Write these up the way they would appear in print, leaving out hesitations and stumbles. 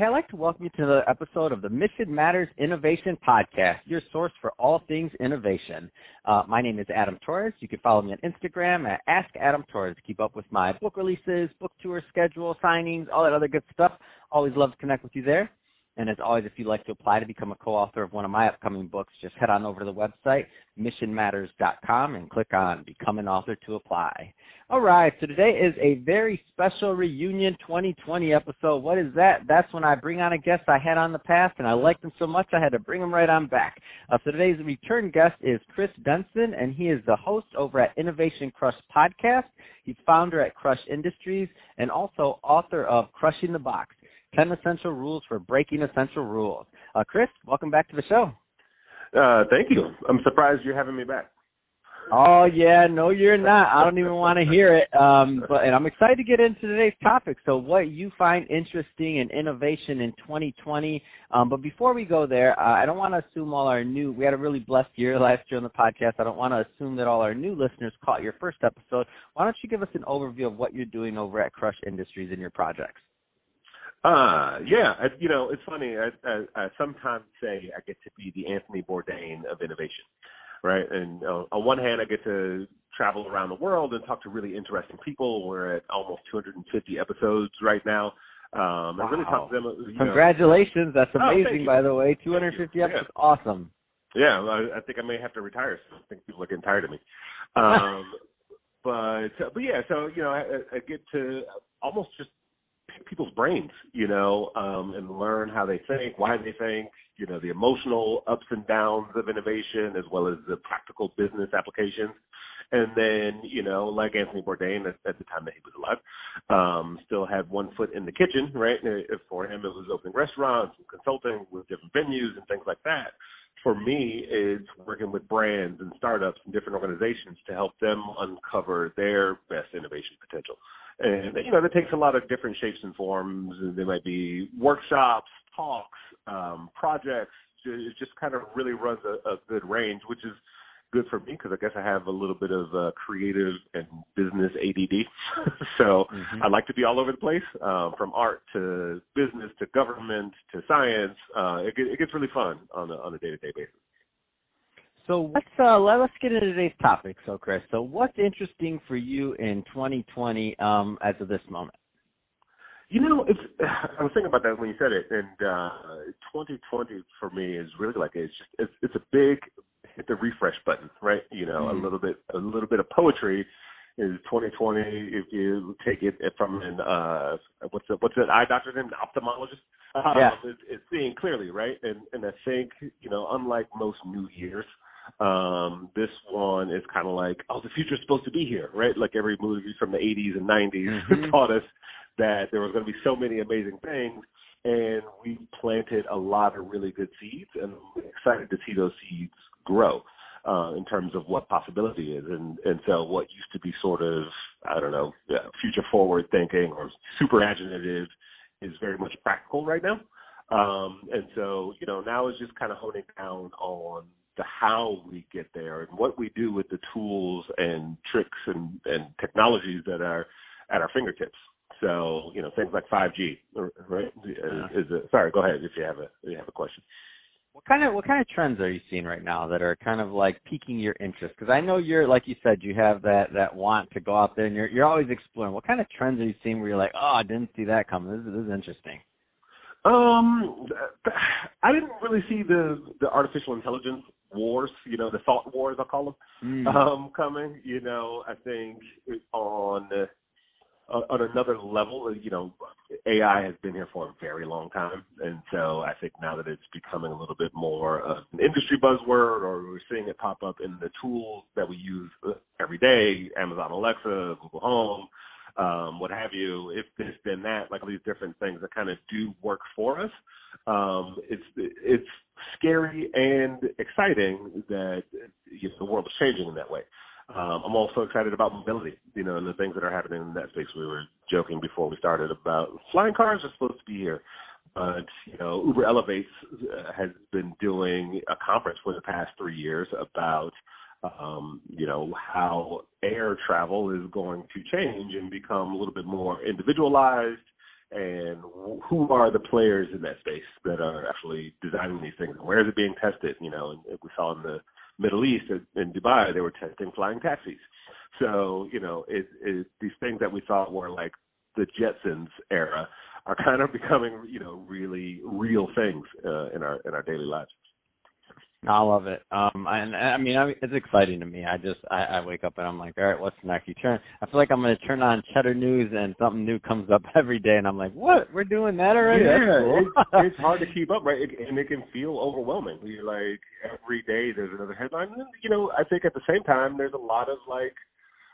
Hey, I'd like to welcome you to another episode of the Mission Matters Innovation Podcast, your source for all things innovation. My name is Adam Torres. You can follow me on Instagram at AskAdamTorres to keep up with my book releases, book tour schedule, signings, all that other good stuff. Always love to connect with you there. And as always, if you'd like to apply to become a co-author of one of my upcoming books, just head on over to the website, missionmatters.com, and click on Become an Author to apply. All right, so today is a very special reunion 2020 episode. What is that? That's when I bring on a guest I had on the past, and I liked him so much I had to bring him right on back. So today's return guest is Chris Denson, and he is the host over at Innovation Crush Podcast. He's founder at Crush Industries and also author of Crushing the Box, 10 Essential Rules for Breaking Essential Rules. Chris, welcome back to the show. Thank you. I'm surprised you're having me back. Oh, yeah, no, you're not. I don't even want to hear it. And I'm excited to get into today's topic. So what you find interesting in innovation in 2020. But before we go there, I don't want to assume we had a really blessed year last year on the podcast. I don't want to assume that all our new listeners caught your first episode. Why don't you give us an overview of what you're doing over at Crush Industries and your projects? It's funny. I sometimes say I get to be the Anthony Bourdain of innovation, right? And on one hand, I get to travel around the world and talk to really interesting people. We're at almost 250 episodes right now. Wow. I really talk to them. Congratulations. That's amazing, by the way. 250 episodes. Yeah. Awesome. Yeah, I think I may have to retire. So I think people are getting tired of me. I get to almost just people's brains, and learn how they think, why they think, the emotional ups and downs of innovation, as well as the practical business applications. And then, like Anthony Bourdain at the time that he was alive, still had one foot in the kitchen, right? For him, it was opening restaurants and consulting with different venues and things like that. For me, it's working with brands and startups and different organizations to help them uncover their best innovation potential. And, that takes a lot of different shapes and forms. And there might be workshops, talks, projects. It just kind of really runs a good range, which is good for me because I guess I have a little bit of creative and business ADD. So I like to be all over the place, from art to business to government to science. It gets really fun on a day-to-day basis. So let's get into today's topic. So, Chris, what's interesting for you in 2020 as of this moment? I was thinking about that when you said it, and 2020 for me is really like it's a big hit the refresh button, right? A little bit of poetry is 2020. If you take it from what's an eye doctor's name, an ophthalmologist, it's seeing clearly, right? And I think unlike most New Year's. This one is kind of like, the future's supposed to be here, right? Like every movie from the 80s and 90s taught us that there was going to be so many amazing things, and we planted a lot of really good seeds, and I'm excited to see those seeds grow in terms of what possibility is. And so what used to be sort of, future forward thinking or super imaginative is very much practical right now. And so, now is just kind of honing down on the how we get there and what we do with the tools and tricks and technologies that are at our fingertips. So, things like 5G, right? Sorry, go ahead if you have a question. What kind of trends are you seeing right now that are kind of like piquing your interest? Because I know you're, like you said, you have that want to go out there and you're always exploring. What kind of trends are you seeing where you're like, I didn't see that coming. This is interesting. I didn't really see the artificial intelligence wars, the thought wars, I'll call them, coming. I think on another level, AI has been here for a very long time. And so I think now that it's becoming a little bit more of an industry buzzword, or we're seeing it pop up in the tools that we use every day, Amazon Alexa, Google Home, what have you, if this, then that, like all these different things that kind of do work for us. It's scary and exciting that the world is changing in that way. I'm also excited about mobility, and the things that are happening in that space. We were joking before we started about flying cars are supposed to be here. But, Uber Elevates has been doing a conference for the past 3 years about how air travel is going to change and become a little bit more individualized and who are the players in that space that are actually designing these things? Where is it being tested? You know, and we saw in the Middle East, in Dubai, they were testing flying taxis. So, you know, these things that we thought were like the Jetsons era are kind of becoming, you know, really real things in our daily lives. I love it. It's exciting to me. I wake up and I'm like, all right, what's next? I feel like I'm going to turn on Cheddar News and something new comes up every day, and I'm like, what? We're doing that already? Yeah, That's cool. it's hard to keep up, right? And it can feel overwhelming. You're like, every day there's another headline. And, you know, I think at the same time there's a lot of like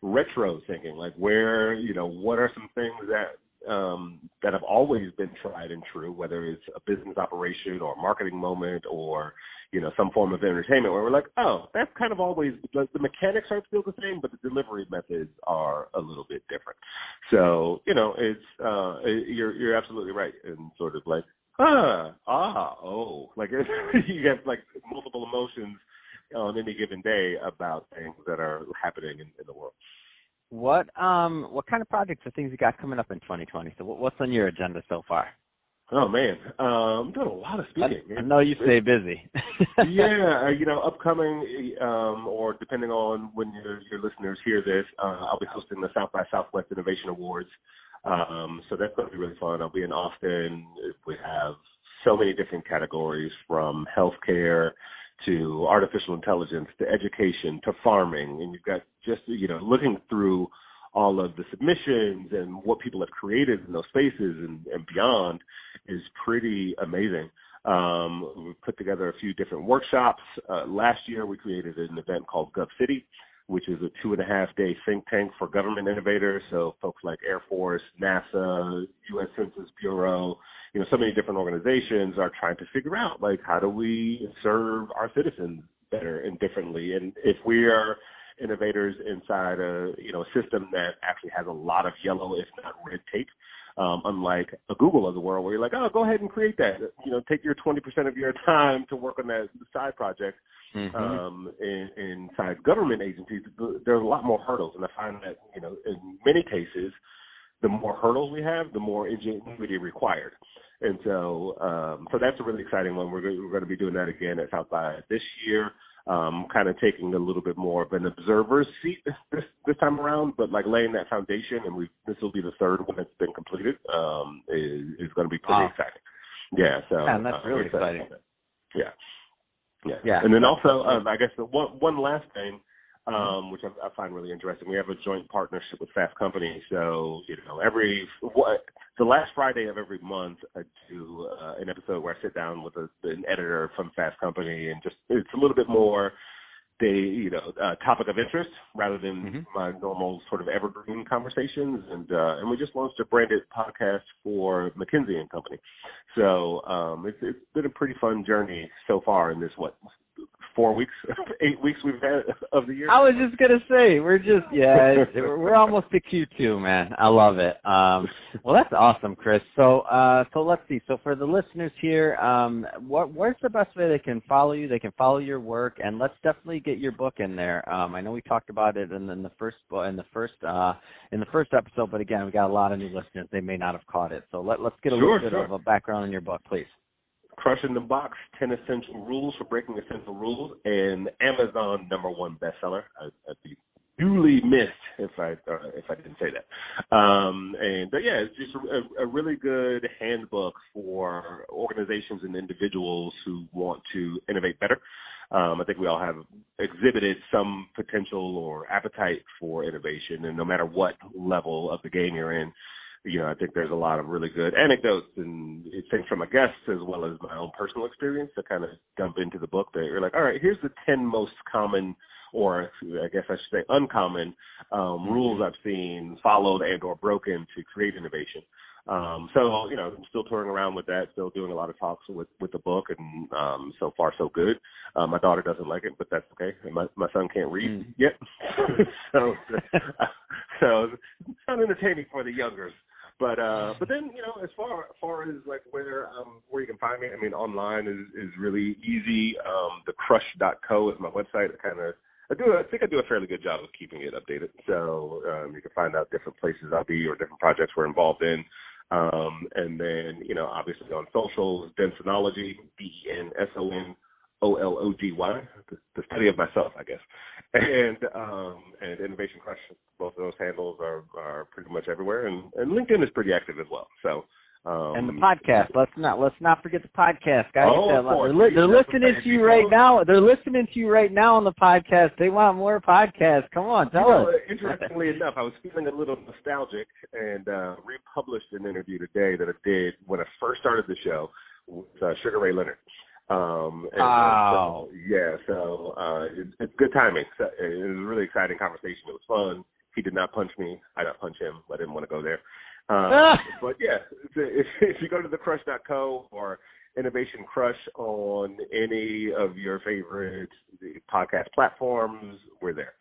retro thinking, like where, you know, what are some things that have always been tried and true, whether it's a business operation or a marketing moment or, you know, some form of entertainment where we're like, oh, that's kind of always, the mechanics are still the same, but the delivery methods are a little bit different. So, you know, you're absolutely right. And sort of like, like you get like multiple emotions on any given day about things that are happening in the world. What kind of projects or things you got coming up in 2020? So what's on your agenda so far? Oh man, I'm doing a lot of speaking. I know you stay busy. Yeah, you know, upcoming, or depending on when your listeners hear this, I'll be hosting the South by Southwest Innovation Awards. So that's going to be really fun. I'll be in Austin. We have so many different categories, from healthcare to artificial intelligence to education to farming, and you've got just, you know, looking through all of the submissions and what people have created in those spaces and beyond is pretty amazing. We've put together a few different workshops. Last year, we created an event called Gov City, which is a 2.5-day think tank for government innovators. So folks like Air Force, NASA, U.S. Census Bureau, you know, so many different organizations are trying to figure out, like, how do we serve our citizens better and differently? And if we are innovators inside a system that actually has a lot of yellow, if not red tape, unlike a Google of the world where you're like, oh, go ahead and create that. You know, take your 20% of your time to work on that side project. Inside government agencies, there's a lot more hurdles. And I find that, you know, in many cases, the more hurdles we have, the more ingenuity required. And so that's a really exciting one. We're going to be doing that again at South by this year. Kind of taking a little bit more of an observer's seat this time around, but like laying that foundation, and this will be the third one that's been completed, is going to be pretty exciting. Yeah, so and that's really exciting. Yeah. And then also, I guess one last thing, which I find really interesting. We have a joint partnership with Fast Company. So, you know, the last Friday of every month, I do an episode where I sit down with an editor from Fast Company, and just it's a little bit more topic of interest rather than my normal sort of evergreen conversations. And we just launched a branded podcast for McKinsey and Company. So it's been a pretty fun journey so far in this 4 weeks, 8 weeks we've had of the year. I was just gonna say we're almost to Q2, man. I love it. Well, that's awesome, Chris. So let's see. So for the listeners here, where's the best way they can follow you? They can follow your work, and let's definitely get your book in there. I know we talked about it in the first episode, but again, we got a lot of new listeners. They may not have caught it. So let's get a little bit of a background on your book, please. Crushing the Box: 10 Essential Rules for Breaking Essential Rules, and Amazon #1 bestseller. I'd be duly missed if I didn't say that. It's just a really good handbook for organizations and individuals who want to innovate better. I think we all have exhibited some potential or appetite for innovation, and no matter what level of the game you're in, you know, I think there's a lot of really good anecdotes and things from my guests as well as my own personal experience to kind of dump into the book that you're like, all right, here's the 10 most common, or I guess I should say uncommon, rules I've seen followed and or broken to create innovation. So, you know, I'm still touring around with that, still doing a lot of talks with the book, and so far so good. My daughter doesn't like it, but that's okay. My son can't read yet. so it's not entertaining for the youngers. But then, you know, as far as like where you can find me, I mean, online is really easy. Thecrush.co is my website. I think I do a fairly good job of keeping it updated. So you can find out different places I'll be or different projects we're involved in. And then, obviously on socials, Densonology, DENSONOLOGY, the study of myself, I guess. And Innovation Crush, both of those handles are pretty much everywhere. And LinkedIn is pretty active as well. So, and the podcast. Let's not forget the podcast, guys. Of course. They're listening to you right now. They're listening to you right now on the podcast. They want more podcasts. Come on, tell us. Interestingly enough, I was feeling a little nostalgic and republished an interview today that I did when I first started the show with Sugar Ray Leonard. Wow. It's good timing. So it was a really exciting conversation. It was fun. He did not punch me. I didn't punch him. I didn't want to go there. But yeah, if you go to thecrush.co or Innovation Crush on any of your favorite podcast platforms, we're there.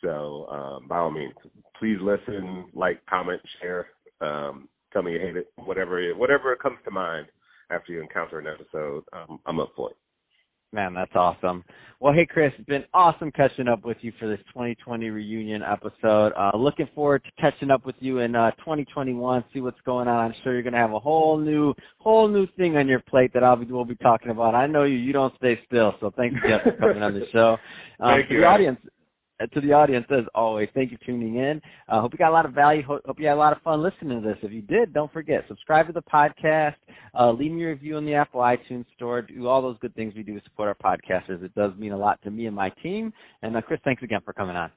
So by all means, please listen, like, comment, share, tell me you hate it, whatever comes to mind after you encounter an episode, I'm up for it. Man, that's awesome. Well, hey, Chris, it's been awesome catching up with you for this 2020 reunion episode. Looking forward to catching up with you in 2021, see what's going on. I'm sure you're going to have a whole new thing on your plate that we'll be talking about. I know you don't stay still, so thanks again for coming on the show. Thank you. To the audience, as always, thank you for tuning in. Hope you got a lot of value. Hope you had a lot of fun listening to this. If you did, don't forget, subscribe to the podcast, leave me a review in the Apple iTunes store, do all those good things we do to support our podcasters. It does mean a lot to me and my team. And Chris, thanks again for coming on.